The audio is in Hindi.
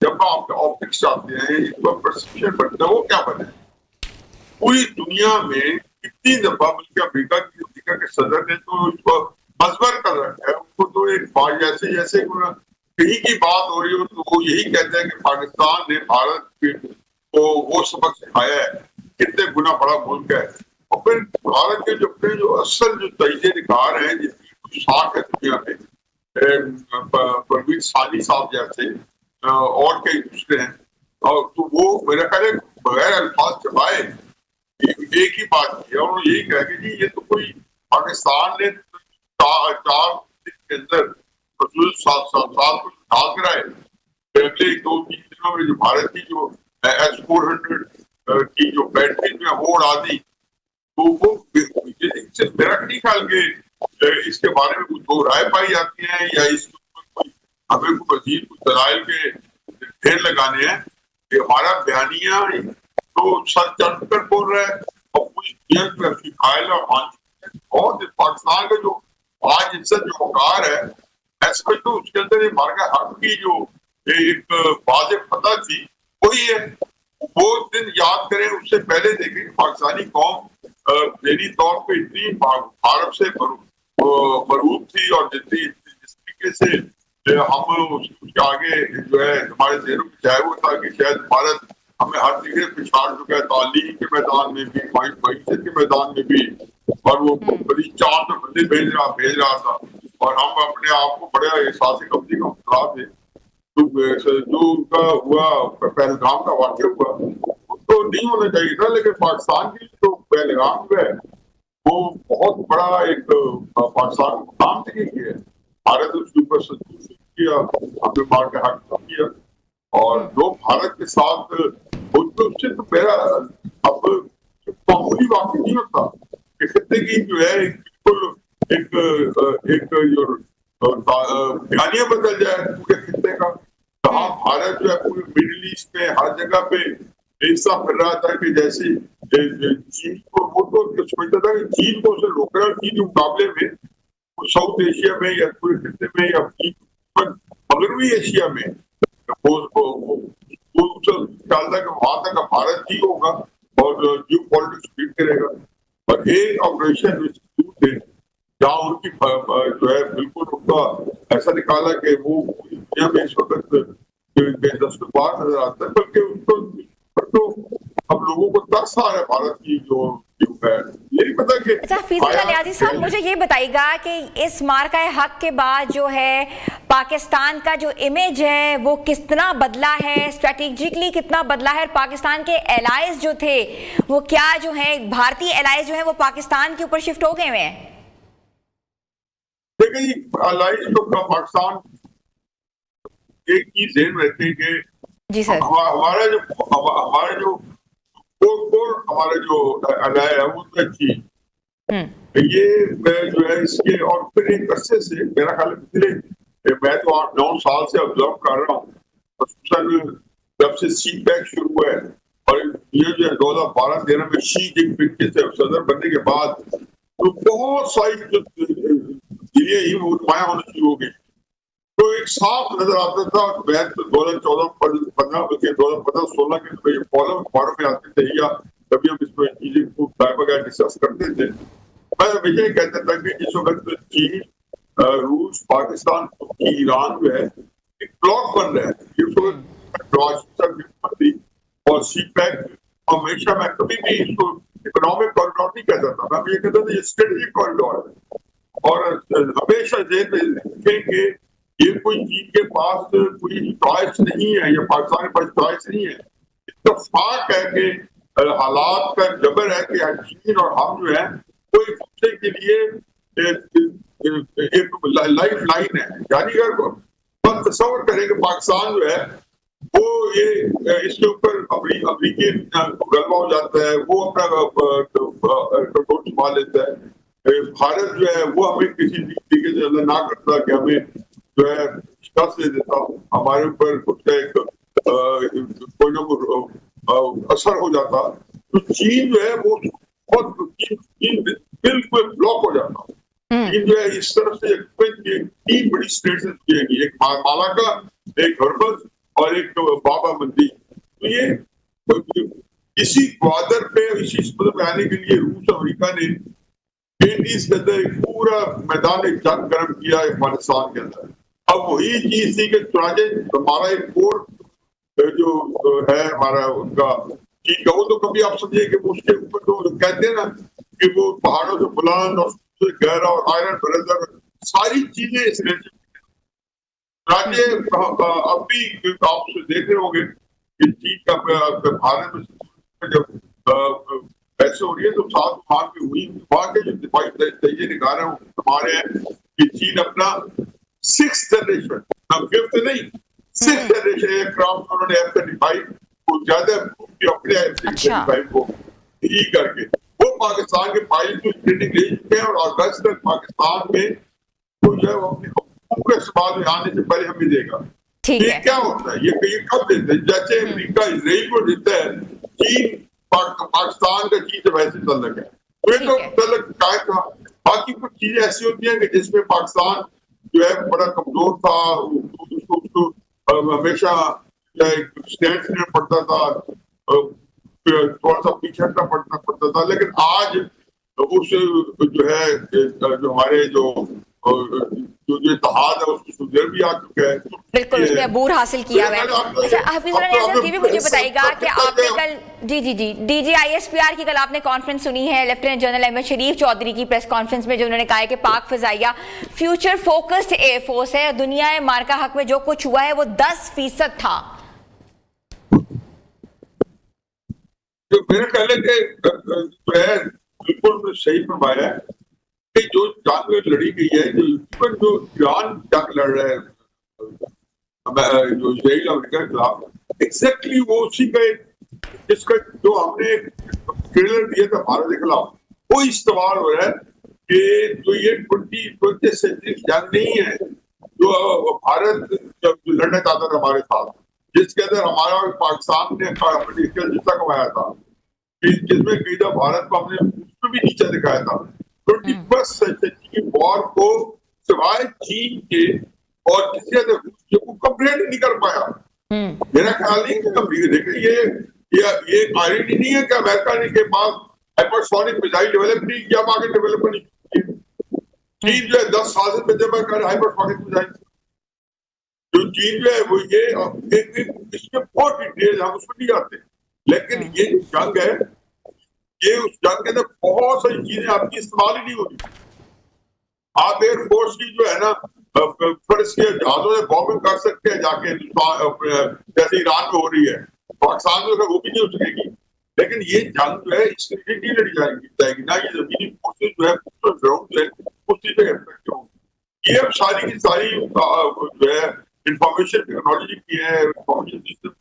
जब आप ऑप्टिक्स आते हैं, एक परसेप्शन बनता है, वो क्या बने? पूरी दुनिया में कितनी दफा, बल्कि अमेरिका के सदर ने तो उसको मजबर कर रखा है, उनको तो एक बात जैसे जैसे कहीं की बात हो रही हो तो वो यही कहते हैं कि पाकिस्तान ने भारत को वो सबक सिखाया है, कितने गुना बड़ा मुल्क है। और फिर भारत के जो असल जो तरीके निकार हैं, जिसकी साख है दुनिया में, परवीन सानी साहब जैसे और कई दूसरे हैं, और तो वो मेरा ख्याल है बगैर अल्फाज चबाए एक ही बात की है, और यही कहा कि जी ये तो कोई पाकिस्तान ने 4 दिन के अंदर सात सात साल को ढाल कराए। अगले 2-3 दिनों में जो भारत की जो S-400 की जो बैटरी जो है वो उड़ा दी, तो वो इससे मेरा नहीं ख्याल के इसके बारे में कुछ दो राय पाई जाती है, या इसके ऊपर कोई हमें कोई मजीद कुछ दलाइल के ढेर लगाने हैं कि हमारा बयानिया तो सर चढ़ कर बोल रहा है और पूरी दुनिया में सिखायल और मान और पाकिस्तान का जो आज इज्जत जो वकार है, मैं समझता हूँ उसके अंदर हमारे हक की जो एक वाज़ेह पता थी वही है। वो दिन याद करें, उससे पहले देखें पाकिस्तानी कौम मेरी तौर पे इतनी भारत से मरूब थी, और जिस तरीके से हम उसके आगे जो है हमारे जेरों में चाहे वो था कि शायद भारत हमें हर जगह पिछाड़ चुका है, तालीम के मैदान में भी, मईशत के मैदान में भी, और वो बड़ी चांद में बंदे भेज रहा था, और हम अपने आप को बड़े एहसास कब्जी का मुतला थे। तो जो उनका हुआ पहलगाम का वाक्य हुआ तो नहीं होना चाहिए था, लेकिन पाकिस्तान की जो पहलगाम जो है वो बहुत बड़ा एक पाकिस्तान को काम देने की है। भारत उसके ऊपर संतुष्ट किया, हमने मार के हक किया, और जो भारत के साथ उससे तो मेरा अब मामूली वाक्य नहीं होता कि खत्ते की जो है बिल्कुल एक जो बयानिया बदल जाए पूरे खत्ते का। कहा भारत जो है पूरे मिडिल ईस्ट में हर जगह पे ऐसा फिर रहा था कि जैसे चीन को, वो तो समझता था कि चीन को उसे रोक रहा, चीन के मुकाबले में साउथ एशिया में या पूरे खत्ते में या मगरबी एशिया में वो ख्याल था कि वहां तक भारत ही होगा और जियो पॉलिटिक्स फीड करेगा। और एक ऑपरेशन थे जहाँ उनकी जो है बिल्कुल उनका ऐसा निकाला कि वो दुनिया में इस वक्त दस्तबार नजर आता है, बल्कि उनको तो हम लोगों को तरस आ रहा है भारत की जो है। यही पता कि अच्छा फीज़ल अलियाजी साहब, मुझे ये बताइएगा कि इस मार्का हक के बाद जो है पाकिस्तान का जो इमेज है वो कितना बदला है, स्ट्रेटेजिकली कितना बदला है, और पाकिस्तान के एलाइज जो थे वो क्या जो है भारतीय एलाइज जो है वो पाकिस्तान के ऊपर शिफ्ट हो गए हुए हैं? देखिए एलाइज तो पाकिस्तान एक चीज ध्यान रखें कि जी सर, हमारा जो हमारे जो अलाय है वो तो अच्छी ये जो है इसके, और फिर एक अरसे से मेरा ख्याल पिछले मैं तो 8-9 साल से ऑब्जर्व कर रहा हूँ, जब से सी पैक शुरू हुआ है और ये जो है 2012-13 में शी जिनपिंग के सदर बनने के बाद तो बहुत सारी चीजें ही नुमाया होना शुरू हो गई। तो एक साफ नजर आता था, मैं 2014-15 के फॉरम में आते थे या कभी हम इसमें चीजें को बगैर डिस्कस करते थे। मैं हमेशा कहता था कि इस वक्त चीन, रूस, पाकिस्तान, ईरान जो है एक ब्लॉक बन रहा है और सी पैक। हमेशा मैं कभी भी इसको इकोनॉमिक कॉरिडोर नहीं कहता था, मैं ये कहता था ये स्ट्रेटेजिक कॉरिडोर है, और हमेशा देखेंगे ये कोई चीन के पास कोई चॉइस नहीं है या पाकिस्तान के पास चॉइस नहीं है। इत्तेफाक है कि हालात का जबर है कि चीन और हम जो है कोई दूसरे के लिए एक लाइफ लाइन है। यानी अगर तस्वर करें कि पाकिस्तान जो है वो ये इसके ऊपर अमरीकी गलबा हो जाता है, वो अपना कंट्रोल छुपा लेता है, भारत जो है वो हमें किसी तरीके से ना करता कि हमें जो है शिकस्त दे देता, हमारे ऊपर उसका एक कोई ना कोई असर हो जाता, तो चीन जो है वो चीन बिल्कुल ब्लॉक हो जाता। चीन जो है इस तरफ से 3 बड़ी स्टेट से जुड़ेगी, एक मालाका, एक हर्बस और एक बाबा मंदी। तो ये इसी बॉर्डर पे इसी समुद्र में आने के लिए रूस अमेरिका ने 80s के अंदर एक पूरा मैदान एक जंग गर्म किया अफगानिस्तान के अंदर। अब वही चीज थी कि चुनाचे हमारा एक कोर जो है हमारा उनका चीन का, वो तो कभी आप समझिए कि उसके ऊपर तो कहते हैं ना कि वो पहाड़ों से बुलंद और गहरा और आयरन ब्रदर सारी चीजें इस राज्य अब भी आप देख रहे होंगे कि चीन का भारत में जब ऐसे हो रही है तो साथ वहां की हुई वहां के जो दिफाई तैयारी निकाल रहे हैं हमारे हैं कि चीन अपना 6th जनरेशन, 5th नहीं 6th जनरेशन एयरक्राफ्ट उन्होंने F-35 को ज्यादा अपने F-35 को ही करके वो पाकिस्तान के पायलट को ट्रेनिंग ले चुके हैं और अगस्त तक पाकिस्तान में तो जो है वो अपने के इस्तेमाल में आने से पहले हमें देगा। ये क्या होता है, ये कब देते हैं? जैसे अमेरिका इसराइल को देता है, चीन पाकिस्तान का चीज वैसे तल्लक है, तो ये तो तल्लक काय था। बाकी कुछ चीजें ऐसी होती हैं कि जिसमें पाकिस्तान जो है बड़ा कमजोर था, उसको हमेशा स्टैंड लेना पड़ता था, थोड़ा सा पीछे हटना पड़ता था। लेकिन आज उस जो है जो हमारे जो इत्तेहाद है उसको सुधर भी आ चुका है। बिल्कुल उसने अबूर हासिल किया है। अच्छा हफीजुर रजा, ये भी मुझे बताइएगा कि आपने कल जी DGISPR की कल आपने कॉन्फ्रेंस सुनी है, लेफ्टिनेंट जनरल अहमद शरीफ चौधरी की प्रेस कॉन्फ्रेंस में जो उन्होंने कहा है कि पाक फिजाइया फ्यूचर फोकस्ड एयरफोर्स है, दुनिया मार्का हक में जो कुछ हुआ है वो 10% था। जो मेरे ख्याल है बिल्कुल सही फरमाया है कि जो जंग लड़ी गई है, जो ईरान जंग लड़ रहा है जो इसराइल अमेरिका के खिलाफ, एग्जैक्टली वो उसी का जिसका जो हमने ट्रेलर दिया था भारत के खिलाफ, वो इस्तेमाल हो रहा है कि जो ये 20th सेंचुरी जंग नहीं है जो भारत जब लड़ना चाहता था हमारे साथ, जिसके अंदर हमारा पाकिस्तान ने जितना कमाया था, जिसमें कई दफा भारत को हमने उसमें भी नीचा दिखाया था। 21st सेंचुरी की वॉर को सिवाय चीन के और किसी अदर को कंप्लीट नहीं कर पाया। मेरा ख्याल नहीं कि देखिए ये आईडी नहीं है कि अमेरिका ने के पास हाइपरसोनिक मिसाइल डेवलप नहीं किया, आगे डेवलप नहीं किया। चीन जो है 10 साल से तजर्बा कर हाइपरसोनिक मिसाइल, जो चीन जो है वो ये इसमें बहुत डिटेल हम उसमें नहीं जाते, लेकिन ये जो जंग है ये उस जंग के अंदर बहुत सारी चीजें आपकी इस्तेमाल ही नहीं होती। आप एयरफोर्स की जो है ना फर्स्ट के जहाजों से बॉम्बिंग कर सकते हैं जाके हिंदुस्तान, जैसे ईरान में हो रही है, पाकिस्तान में वो भी नहीं हो सकेगी। लेकिन ये जंग जो है इसके लिए नहीं लड़ी जाएगी ना, ये जमीनी फोर्सेज जो है ग्राउंड जो है उस चीज पे इफेक्टिव होगी। ये अब सारी की सारी जो है इंफॉर्मेशन टेक्नोलॉजी की है, इंफॉर्मेशन सिस्टम की